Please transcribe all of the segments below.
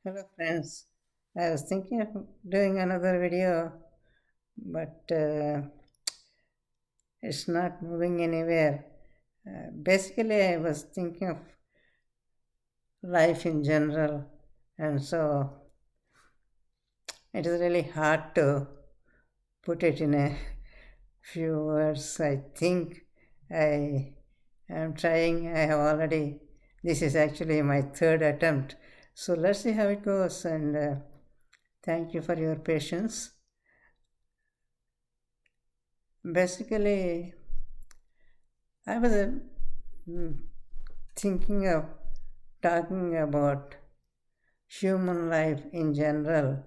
Hello friends. I was thinking of doing another video, but it's not moving anywhere. Basically, I was thinking of life in general, and so it is really hard to put it in a few words. I think I am trying. I have already, this is actually my third attempt. So let's see how it goes, and thank you for your patience. Basically, I was mm, thinking of talking about human life in general,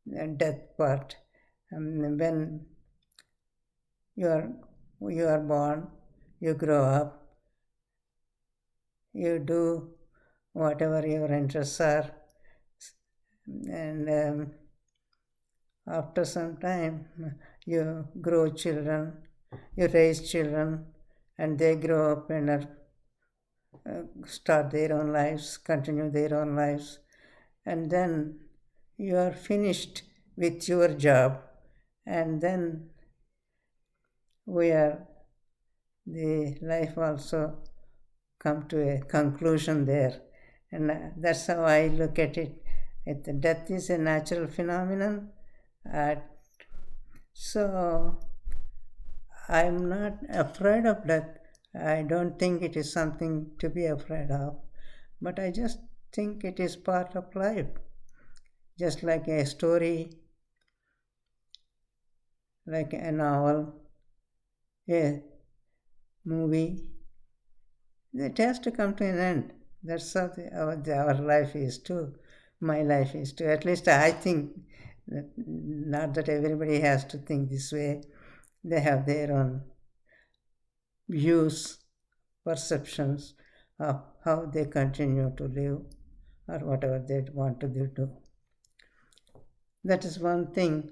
the death part. When you are you are born, you grow up, you do whatever your interests are, and after some time, you grow children, you raise children, and they grow up and are start their own lives, continue their own lives, and then you are finished with your job, and then we are the life also come to a conclusion there, and that's how I look at it. Death is a natural phenomenon, uh, so I'm not afraid of death. I don't think it is something to be afraid of, but I just think it is part of life, just like a story, like a novel, a movie. It has to come to an end. That's how our life is too. My life is too. At least I think that, not that everybody has to think this way. They have their own views, perceptions of how they continue to live or whatever they want to do. That is one thing.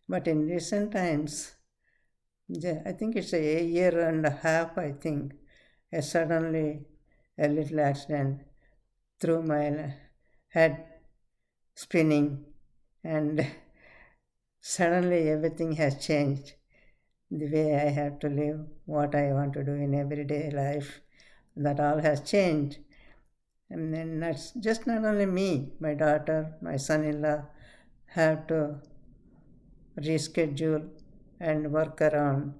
But in recent times, I think it's a year and a half, I think, suddenly a little accident threw my head spinning, and suddenly everything has changed. The way I have to live, what I want to do in everyday life, that all has changed. And then that's just not only me, my daughter, my son in law have to reschedule and work around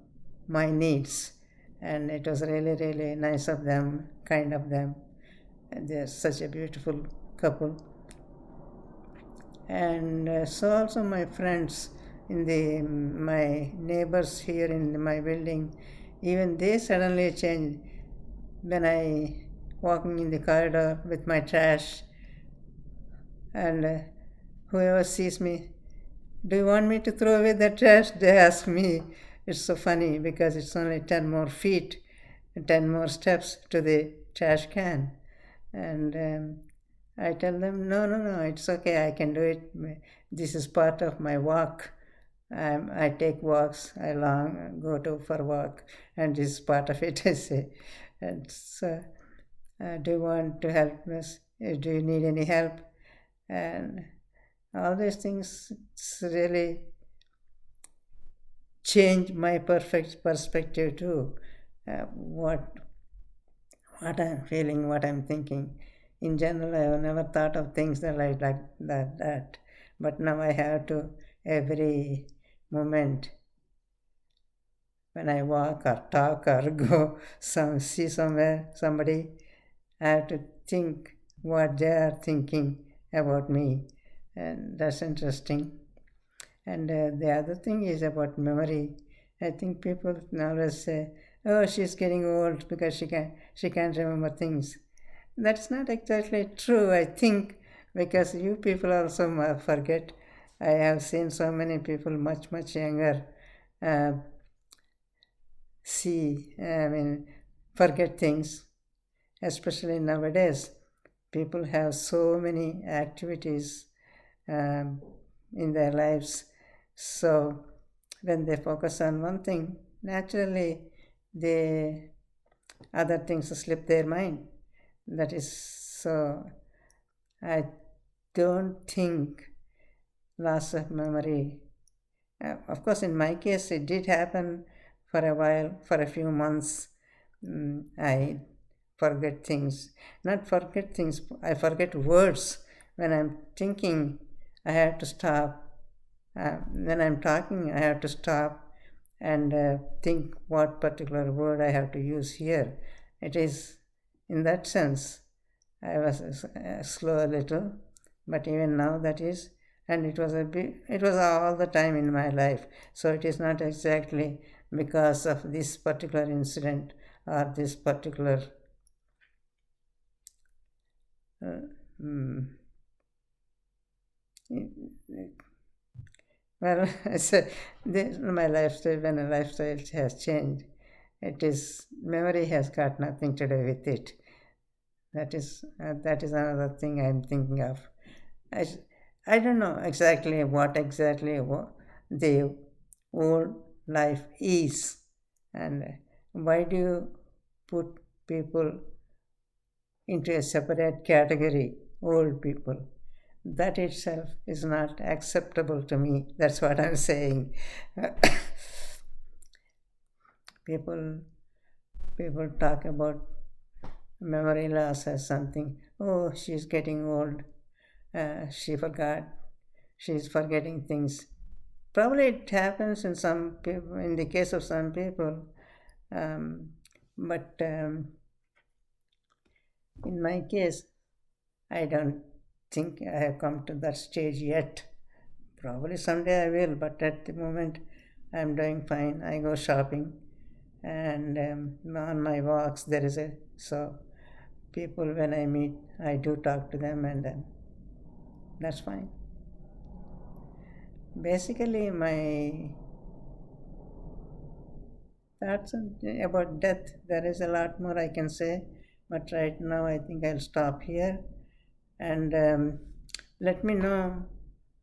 my needs. And it was really, really nice of them, kind of them. And they're such a beautiful couple. And so also my friends in the my neighbors here in my building, even they suddenly changed when I walking in the corridor with my trash, and whoever sees me, do you want me to throw away the trash? They ask me. It's so funny because it's only 10 more feet, 10 more steps to the trash can. And I tell them, no, no, no, it's okay, I can do it. This is part of my walk. I take walks, I go to for walk, and this is part of it, I say. And so, do you want to help us? Do you need any help? And all these things, it's really change my perfect perspective too. What I'm feeling, what I'm thinking. In general, I have never thought of things that like that. But now I have to every moment when I walk or talk or go see somewhere somebody, I have to think what they are thinking about me, and that's interesting. And the other thing is about memory. I think people always say, "Oh, she's getting old because she can't remember things." That's not exactly true, I think, because you people also forget. I have seen so many people much younger uh, forget things, especially nowadays. People have so many activities um, in their lives. So when they focus on one thing, naturally the other things slip their mind. That is so. I don't think loss of memory. Of course, in my case, it did happen for a while, for a few months. I forget things. Not forget things, I forget words. When I'm thinking, I have to stop. When I'm talking, I have to stop and think what particular word I have to use here. It is in that sense I was slow a little, but even now that is, and it was it was all the time in my life. So it is not exactly because of this particular incident or this particular uh, mm, well, so my lifestyle, when a lifestyle has changed, it is memory has got nothing to do with it. That is another thing I'm thinking of. I, I don't know exactly what the old life is, and why do you put people into a separate category, old people? That itself is not acceptable to me. That's what I'm saying. people people talk about memory loss as something. Oh, she's getting old. She forgot. She's forgetting things. Probably it happens in some people, in the case of some people, um, but in my case, I don't think I have come to that stage yet. Probably someday I will, but at the moment, I'm doing fine. I go shopping, and on my walks, there is a so people when I meet, I do talk to them, and then that's fine. Basically, my thoughts about death, there is a lot more I can say, but right now I think I'll stop here, and let me know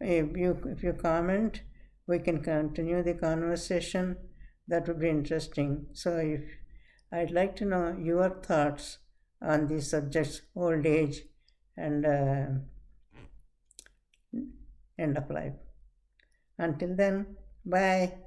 if you comment, we can continue the conversation. That would be interesting. So if I'd like to know your thoughts on these subjects, old age and end of life. Until then, bye.